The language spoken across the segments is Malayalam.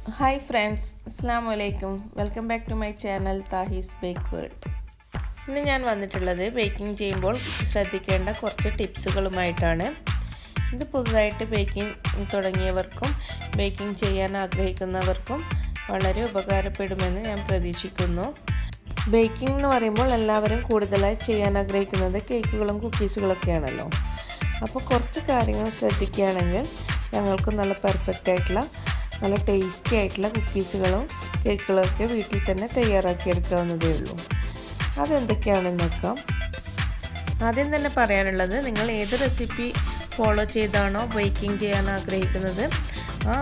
Hi friends, Assalamu alaikum. Welcome back to my channel THAHI'S Bake World. ഇന്ന് ഞാൻ വന്നിട്ടുള്ളത് ബേക്കിംഗ് ചെയ്യുമ്പോൾ ശ്രദ്ധിക്കേണ്ട കുറച്ച് ടിപ്സുകളുമായിട്ടാണ്. ഇത് പുതുതായിട്ട് ബേക്കിംഗ് തുടങ്ങിയവർക്കും ബേക്കിംഗ് ചെയ്യാൻ ആഗ്രഹിക്കുന്നവർക്കും വളരെ ഉപകാരപ്പെടുമെന്ന് ഞാൻ പ്രതീക്ഷിക്കുന്നു. ബേക്കിംഗ് എന്ന് പറയുമ്പോൾ എല്ലാവരും കൂടുതലായി ചെയ്യാൻ ആഗ്രഹിക്കുന്നത് കേക്കുകളും കുക്കീസുകളൊക്കെയാണല്ലോ. അപ്പോൾ കുറച്ച് കാര്യങ്ങൾ ശ്രദ്ധിക്കുകയാണെങ്കിൽ ഞങ്ങൾക്ക് നല്ല പെർഫെക്റ്റ് ആയിട്ടുള്ള നല്ല ടേസ്റ്റി ആയിട്ടുള്ള കുക്കീസുകളും കേക്കുകളൊക്കെ വീട്ടിൽ തന്നെ തയ്യാറാക്കിയെടുക്കാവുന്നതേ ഉള്ളൂ. അതെന്തൊക്കെയാണെന്ന് നോക്കാം. ആദ്യം തന്നെ പറയാനുള്ളത്, നിങ്ങൾ ഏത് റെസിപ്പി ഫോളോ ചെയ്താണോ ബേക്കിംഗ് ചെയ്യാൻ ആഗ്രഹിക്കുന്നത് ആ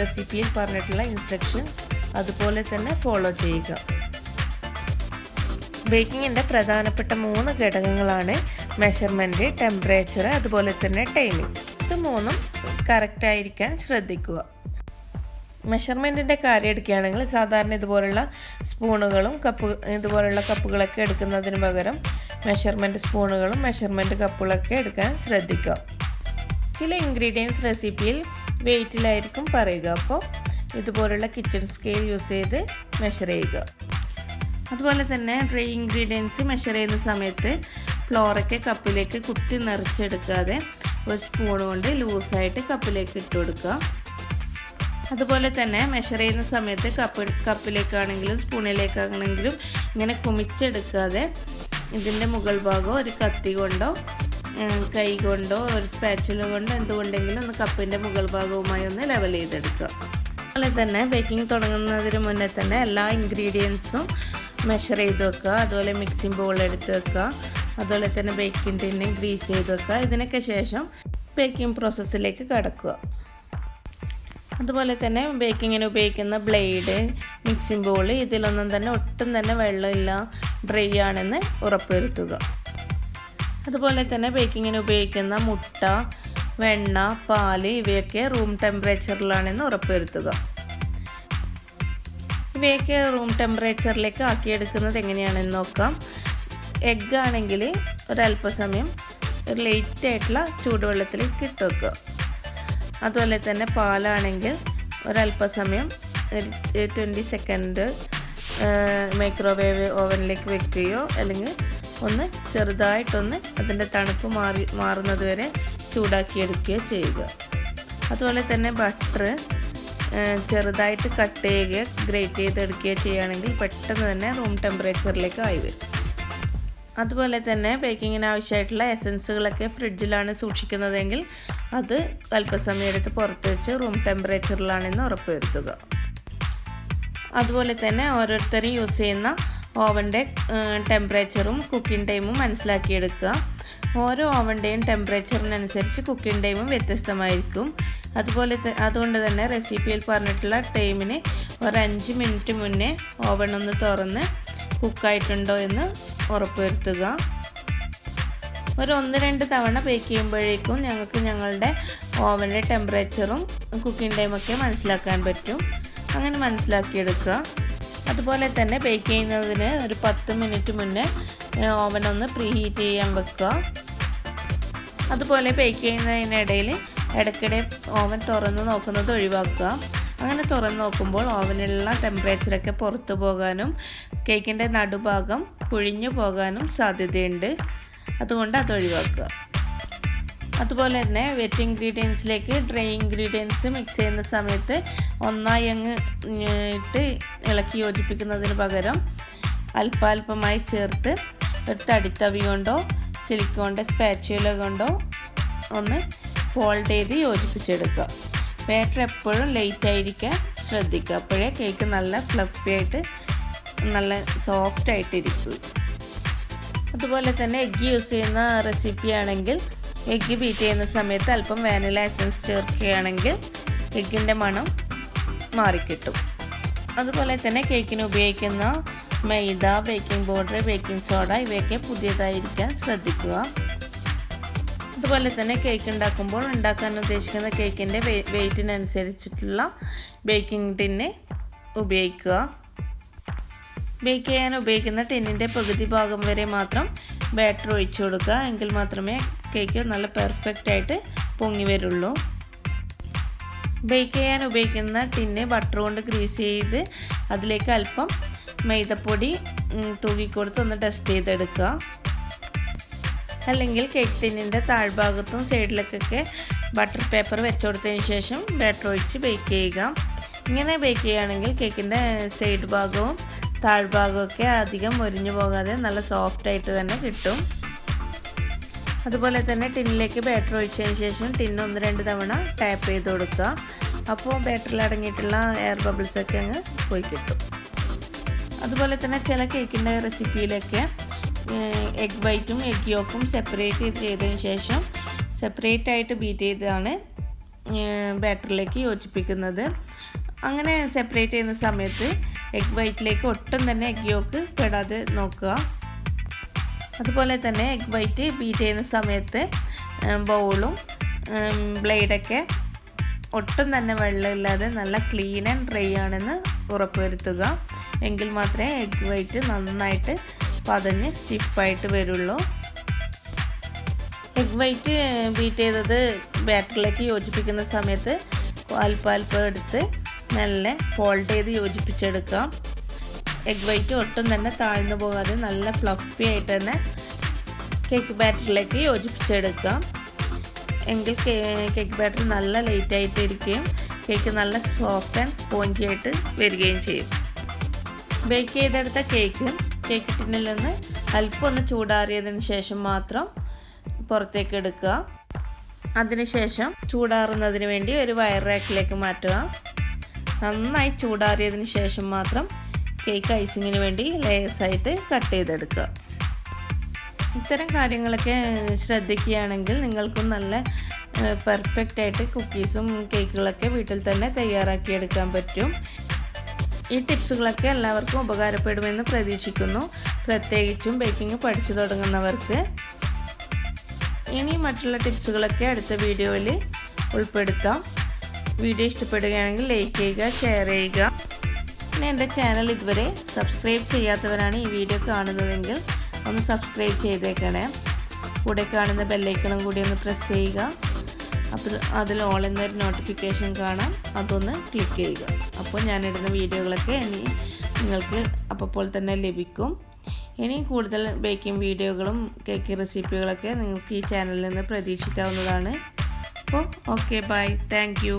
റെസിപ്പിയിൽ പറഞ്ഞിട്ടുള്ള ഇൻസ്ട്രക്ഷൻസ് അതുപോലെ തന്നെ ഫോളോ ചെയ്യുക. ബേക്കിങ്ങിൻ്റെ പ്രധാനപ്പെട്ട 3 ഘടകങ്ങളാണ് മെഷർമെൻറ്റ്, ടെമ്പറേച്ചർ, അതുപോലെ തന്നെ ടൈമിംഗ്. ഇത് മൂന്നും കറക്റ്റായിരിക്കാൻ ശ്രദ്ധിക്കുക. മെഷർമെൻറ്റിൻ്റെ കാര്യം എടുക്കുകയാണെങ്കിൽ സാധാരണ ഇതുപോലുള്ള സ്പൂണുകളും ഇതുപോലുള്ള കപ്പുകളൊക്കെ എടുക്കുന്നതിന് പകരം മെഷർമെൻറ്റ് സ്പൂണുകളും മെഷർമെൻറ്റ് കപ്പുകളൊക്കെ എടുക്കാൻ ശ്രദ്ധിക്കുക. ചില ഇൻഗ്രീഡിയൻസ് റെസിപ്പിയിൽ വെയിറ്റിലായിരിക്കും പറയുക, അപ്പോൾ ഇതുപോലുള്ള കിച്ചൺ സ്കെയിൽ യൂസ് ചെയ്ത് മെഷർ ചെയ്യുക. അതുപോലെ തന്നെ ഡ്രൈ ഇൻഗ്രീഡിയൻസ് മെഷർ ചെയ്യുന്ന സമയത്ത് ഫ്ലോറൊക്കെ കപ്പിലേക്ക് കുത്തി നിറച്ചെടുക്കാതെ ഒരു സ്പൂൺ കൊണ്ട് ലൂസായിട്ട് കപ്പിലേക്ക് ഇട്ട് കൊടുക്കുക. അതുപോലെ തന്നെ മെഷർ ചെയ്യുന്ന സമയത്ത് കപ്പിലേക്കാണെങ്കിലും സ്പൂണിലേക്കാണെങ്കിലും ഇങ്ങനെ കുമിച്ചെടുക്കാതെ ഇതിൻ്റെ മുകൾ ഭാഗം ഒരു കത്തി കൊണ്ടോ കൈ കൊണ്ടോ ഒരു സ്പാച്ചുല കൊണ്ടോ എന്തുകൊണ്ടെങ്കിലും ഒന്ന് കപ്പിൻ്റെ മുകൾ ഭാഗവുമായി ഒന്ന് ലെവൽ ചെയ്തെടുക്കുക. അതുപോലെ തന്നെ ബേക്കിംഗ് തുടങ്ങുന്നതിന് മുന്നേ തന്നെ എല്ലാ ഇൻഗ്രീഡിയൻസും മെഷർ ചെയ്ത് വെക്കുക. അതുപോലെ മിക്സിംഗ് ബൗൾ എടുത്ത് വെക്കുക. അതുപോലെ തന്നെ ബേക്കിംഗ് ടിന്ന് ഗ്രീസ് ചെയ്ത് വെക്കുക. ഇതിനൊക്കെ ശേഷം ബേക്കിംഗ് പ്രോസസ്സിലേക്ക് കടക്കുക. അതുപോലെ തന്നെ ബേക്കിങ്ങിന് ഉപയോഗിക്കുന്ന ബ്ലേഡ്, മിക്സിംഗ് ബൗൾ ഇതിലൊന്നും തന്നെ ഒട്ടും തന്നെ വെള്ളമില്ല, ഡ്രൈ ആണെന്ന് ഉറപ്പുവരുത്തുക. അതുപോലെ തന്നെ ബേക്കിങ്ങിന് ഉപയോഗിക്കുന്ന മുട്ട, വെണ്ണ, പാല് ഇവയൊക്കെ റൂം ടെമ്പറേച്ചറിലാണെന്ന് ഉറപ്പുവരുത്തുക. ഇവയൊക്കെ റൂം ടെമ്പറേച്ചറിലേക്ക് ആക്കിയെടുക്കുന്നത് എങ്ങനെയാണെന്ന് നോക്കാം. എഗ്ഗ് ആണെങ്കിൽ ഒരല്പസമയം ഒരു ലേറ്റായിട്ടുള്ള ചൂടുവെള്ളത്തിലേക്ക് ഇട്ട് വെക്കുക. അതുപോലെ തന്നെ പാലാണെങ്കിൽ ഒരല്പസമയം 20 സെക്കൻഡ് മൈക്രോവേവ് ഓവനിലേക്ക് വെക്കുകയോ അല്ലെങ്കിൽ ഒന്ന് ചെറുതായിട്ടൊന്ന് അതിൻ്റെ തണുപ്പ് മാറുന്നത് വരെ ചൂടാക്കിയെടുക്കുകയോ ചെയ്യുക. അതുപോലെ തന്നെ ബട്ടർ ചെറുതായിട്ട് കട്ട് ചെയ്യുകയോ ഗ്രേറ്റ് ചെയ്തെടുക്കുകയോ ചെയ്യുകയാണെങ്കിൽ പെട്ടെന്ന് തന്നെ റൂം ടെമ്പറേച്ചറിലേക്ക് ആയി വരും. അതുപോലെ തന്നെ ബേക്കിങ്ങിന് ആവശ്യമായിട്ടുള്ള എസൻസുകളൊക്കെ ഫ്രിഡ്ജിലാണ് സൂക്ഷിക്കുന്നതെങ്കിൽ അത് അല്പസമയം എടുത്ത് പുറത്ത് വെച്ച് റൂം ടെമ്പറേച്ചറിലാണെന്ന് ഉറപ്പുവരുത്തുക. അതുപോലെ തന്നെ ഓരോരുത്തരും യൂസ് ചെയ്യുന്ന ഓവൻ്റെ ടെമ്പറേച്ചറും കുക്കിംഗ് ടൈമും മനസ്സിലാക്കിയെടുക്കുക. ഓരോ ഓവൻ്റെയും ടെമ്പറേച്ചറിനനുസരിച്ച് കുക്കിംഗ് ടൈമും വ്യത്യസ്തമായിരിക്കും. അതുകൊണ്ട് തന്നെ റെസിപ്പിയിൽ പറഞ്ഞിട്ടുള്ള ടൈമിന് ഒരു 5 മിനിറ്റ് മുന്നേ ഓവൻ ഒന്ന് തുറന്ന് കുക്കായിട്ടുണ്ടോ എന്ന് ഉറപ്പുവരുത്തുക. ഒരു 1-2 തവണ ബേക്ക് ചെയ്യുമ്പോഴേക്കും ഞങ്ങൾക്ക് ഞങ്ങളുടെ ഓവൻ്റെ ടെമ്പറേച്ചറും കുക്കിംഗ് ടൈമൊക്കെ മനസ്സിലാക്കാൻ പറ്റും. അങ്ങനെ മനസ്സിലാക്കിയെടുക്കുക. അതുപോലെ തന്നെ ബേക്ക് ചെയ്യുന്നതിന് ഒരു 10 മിനിറ്റ് മുന്നേ ഓവൻ ഒന്ന് പ്രീ ഹീറ്റ് ചെയ്യാൻ വെക്കുക. അതുപോലെ ബേക്ക് ചെയ്യുന്നതിനിടയിൽ ഇടയ്ക്കിടെ ഓവൻ തുറന്ന് നോക്കുന്നത് ഒഴിവാക്കുക. അങ്ങനെ തുറന്ന് നോക്കുമ്പോൾ ഓവനിലുള്ള ടെമ്പറേച്ചറൊക്കെ പുറത്തു പോകാനും കേക്കിൻ്റെ നടുഭാഗം കുഴിഞ്ഞു പോകാനും സാധ്യതയുണ്ട്. അതുകൊണ്ട് അത് ഒഴിവാക്കുക. അതുപോലെ തന്നെ വെറ്റ് ഇൻഗ്രീഡിയൻസിലേക്ക് ഡ്രൈ ഇൻഗ്രീഡിയൻസ് മിക്സ് ചെയ്യുന്ന സമയത്ത് ഒന്നായി അങ്ങ് ഇട്ട് ഇളക്കി യോജിപ്പിക്കുന്നതിന് പകരം അല്പാൽപമായി ചേർത്ത് ഒരു തടിത്തവി കൊണ്ടോ സിലിക്കോണിൻ്റെ സ്പാച്ചുല കൊണ്ടോ ഒന്ന് ഫോൾഡ് ചെയ്ത് യോജിപ്പിച്ചെടുക്കുക. ബാറ്റർ എപ്പോഴും ലേറ്റ് ആയിരിക്കാൻ ശ്രദ്ധിക്കുക. അപ്പോഴേ കേക്ക് നല്ല ഫ്ലഫി ആയിട്ട് നല്ല സോഫ്റ്റ് ആയിട്ടിരിക്കും. അതുപോലെ തന്നെ എഗ്ഗ് യൂസ് ചെയ്യുന്ന റെസിപ്പി ആണെങ്കിൽ എഗ്ഗ് ബീറ്റ് ചെയ്യുന്ന സമയത്ത് അല്പം വാനില എസൻസ് ചേർക്കുകയാണെങ്കിൽ എഗ്ഗിൻ്റെ മണം മാറിക്കിട്ടും. അതുപോലെ തന്നെ കേക്കിന് ഉപയോഗിക്കുന്ന മൈദ, ബേക്കിംഗ് പൗഡർ, ബേക്കിംഗ് സോഡ ഇവയൊക്കെ പുതിയതായിരിക്കാൻ ശ്രദ്ധിക്കുക. അതുപോലെ തന്നെ കേക്ക് ഉണ്ടാക്കാൻ ഉദ്ദേശിക്കുന്ന കേക്കിൻ്റെ വെയ്റ്റിനനുസരിച്ചിട്ടുള്ള ബേക്കിംഗ് ടിന്ന് ഉപയോഗിക്കുക. ബേക്ക് ചെയ്യാൻ ഉപയോഗിക്കുന്ന ടിന്നിൻ്റെ പകുതി ഭാഗം വരെ മാത്രം ബാറ്റർ ഒഴിച്ചു കൊടുക്കുക. എങ്കിൽ മാത്രമേ കേക്ക് നല്ല പെർഫെക്റ്റ് ആയിട്ട് പൊങ്ങി വരുള്ളൂ. ബേക്ക് ചെയ്യാൻ ഉപയോഗിക്കുന്ന ടിന്ന് ബട്ടർ കൊണ്ട് ഗ്രീസ് ചെയ്ത് അതിലേക്ക് അല്പം മൈദപ്പൊടി തൂക്കിക്കൊടുത്ത് ഒന്ന് ടെസ്റ്റ് ചെയ്തെടുക്കുക. അല്ലെങ്കിൽ കേക്ക് ടിന്നിൻ്റെ താഴ്ഭാഗത്തും സൈഡിലേക്കൊക്കെ ബട്ടർ പേപ്പർ വെച്ച് കൊടുത്തതിന് ശേഷം ബാറ്റർ ഒഴിച്ച് ബേക്ക് ചെയ്യുക. ഇങ്ങനെ ബേക്ക് ചെയ്യുകയാണെങ്കിൽ കേക്കിൻ്റെ സൈഡ് ഭാഗവും താഴ്ഭാഗമൊക്കെ അധികം മുരിഞ്ഞു പോകാതെ നല്ല സോഫ്റ്റായിട്ട് തന്നെ കിട്ടും. അതുപോലെ തന്നെ ടിന്നിലേക്ക് ബാറ്റർ ഒഴിച്ചതിന് ശേഷം ടിന്ന് 1-2 തവണ ടാപ്പ് ചെയ്ത് കൊടുക്കുക. അപ്പോൾ ബാറ്ററിൽ അടങ്ങിയിട്ടുള്ള എയർ ബബിൾസൊക്കെ അങ്ങ് പോയി കിട്ടും. അതുപോലെ തന്നെ ചില കേക്കിൻ്റെ റെസിപ്പിയിലൊക്കെ എഗ് വൈറ്റും എഗ് യോക്കും സെപ്പറേറ്റ് ചെയ്തതിന് ശേഷം സെപ്പറേറ്റ് ആയിട്ട് ബീറ്റ് ചെയ്താണ് ബാറ്ററിലേക്ക് യോജിപ്പിക്കുന്നത്. അങ്ങനെ സെപ്പറേറ്റ് ചെയ്യുന്ന സമയത്ത് എഗ് വൈറ്റിലേക്ക് ഒട്ടും തന്നെ എഗ് യോക്ക് പെടാതെ നോക്കുക. അതുപോലെ തന്നെ എഗ് വൈറ്റ് ബീറ്റ് ചെയ്യുന്ന സമയത്ത് ബൗളും ബ്ലേഡൊക്കെ ഒട്ടും തന്നെ വെള്ളമില്ലാതെ നല്ല ക്ലീൻ ആൻഡ് ഡ്രൈ ആണെന്ന് ഉറപ്പുവരുത്തുക. എങ്കിൽ മാത്രമേ എഗ് വൈറ്റ് നന്നായിട്ട് പതഞ്ഞ് സ്റ്റിഫായിട്ട് വരുള്ളൂ. എഗ് വൈറ്റ് ബീറ്റ് ചെയ്തത് ബാറ്ററിലേക്ക് യോജിപ്പിക്കുന്ന സമയത്ത് അല്പം എടുത്ത് നല്ല ഫോൾഡ് ചെയ്ത് യോജിപ്പിച്ചെടുക്കാം. എഗ് വൈറ്റ് ഒട്ടും തന്നെ താഴ്ന്നു പോകാതെ നല്ല ഫ്ലഫി ആയിട്ട് തന്നെ കേക്ക് ബാറ്ററിലേക്ക് യോജിപ്പിച്ചെടുക്കാം. എങ്കിൽ കേക്ക് ബാറ്റർ നല്ല ലൈറ്റായിട്ട് ഇരിക്കുകയും കേക്ക് നല്ല സോഫ്റ്റ് ആൻഡ് സ്പോഞ്ചി ആയിട്ട് വരികയും ചെയ്യും. ബേക്ക് ചെയ്തെടുത്ത കേക്ക് ടിന്നിൽ നിന്ന് അല്പം ഒന്ന് ചൂടാറിയതിന് ശേഷം മാത്രം പുറത്തേക്ക് എടുക്കുക. അതിനുശേഷം ചൂടാറുന്നതിന് വേണ്ടി ഒരു വയർ റാക്കിലേക്ക് മാറ്റുക. നന്നായി ചൂടാറിയതിന് ശേഷം മാത്രം കേക്ക് ഐസിങ്ങിന് വേണ്ടി ലേയേഴ്സായിട്ട് കട്ട് ചെയ്തെടുക്കുക. ഇത്തരം കാര്യങ്ങളൊക്കെ ശ്രദ്ധിക്കുകയാണെങ്കിൽ നിങ്ങൾക്കും നല്ല പെർഫെക്റ്റ് ആയിട്ട് കുക്കീസും കേക്കുകളൊക്കെ വീട്ടിൽ തന്നെ തയ്യാറാക്കിയെടുക്കാൻ പറ്റും. ഈ ടിപ്സുകളൊക്കെ എല്ലാവർക്കും ഉപകാരപ്പെടുമെന്ന് പ്രതീക്ഷിക്കുന്നു, പ്രത്യേകിച്ചും ബേക്കിംഗ് പഠിച്ചു തുടങ്ങുന്നവർക്ക്. ഇനി മറ്റുള്ള ടിപ്സുകളൊക്കെ അടുത്ത വീഡിയോയിൽ ഉൾപ്പെടുത്താം. വീഡിയോ ഇഷ്ടപ്പെടുകയാണെങ്കിൽ ലൈക്ക് ചെയ്യുക, ഷെയർ ചെയ്യുക. പിന്നെ എൻ്റെ ചാനൽ ഇതുവരെ സബ്സ്ക്രൈബ് ചെയ്യാത്തവരാണ് ഈ വീഡിയോ കാണുന്നതെങ്കിൽ ഒന്ന് സബ്സ്ക്രൈബ് ചെയ്തേക്കണേ. കൂടെ കാണുന്ന ബെല്ലൈക്കണും കൂടി ഒന്ന് പ്രസ് ചെയ്യുക. അപ്പോൾ അതിൽ ഓൾ എന്നൊരു നോട്ടിഫിക്കേഷൻ കാണാം, അതൊന്ന് ക്ലിക്ക് ചെയ്യുക. അപ്പോൾ ഞാനിടുന്ന വീഡിയോകളൊക്കെ നിങ്ങൾക്ക് അപ്പോൾ തന്നെ ലഭിക്കും. ഇനി കൂടുതൽ ബേക്കിംഗ് വീഡിയോകളും കേക്ക് റെസിപ്പികളൊക്കെ നിങ്ങൾക്ക് ഈ ചാനലിൽ നിന്ന് പ്രതീക്ഷിക്കാവുന്നതാണ്. അപ്പോൾ ഓക്കെ, ബൈ, താങ്ക് യു.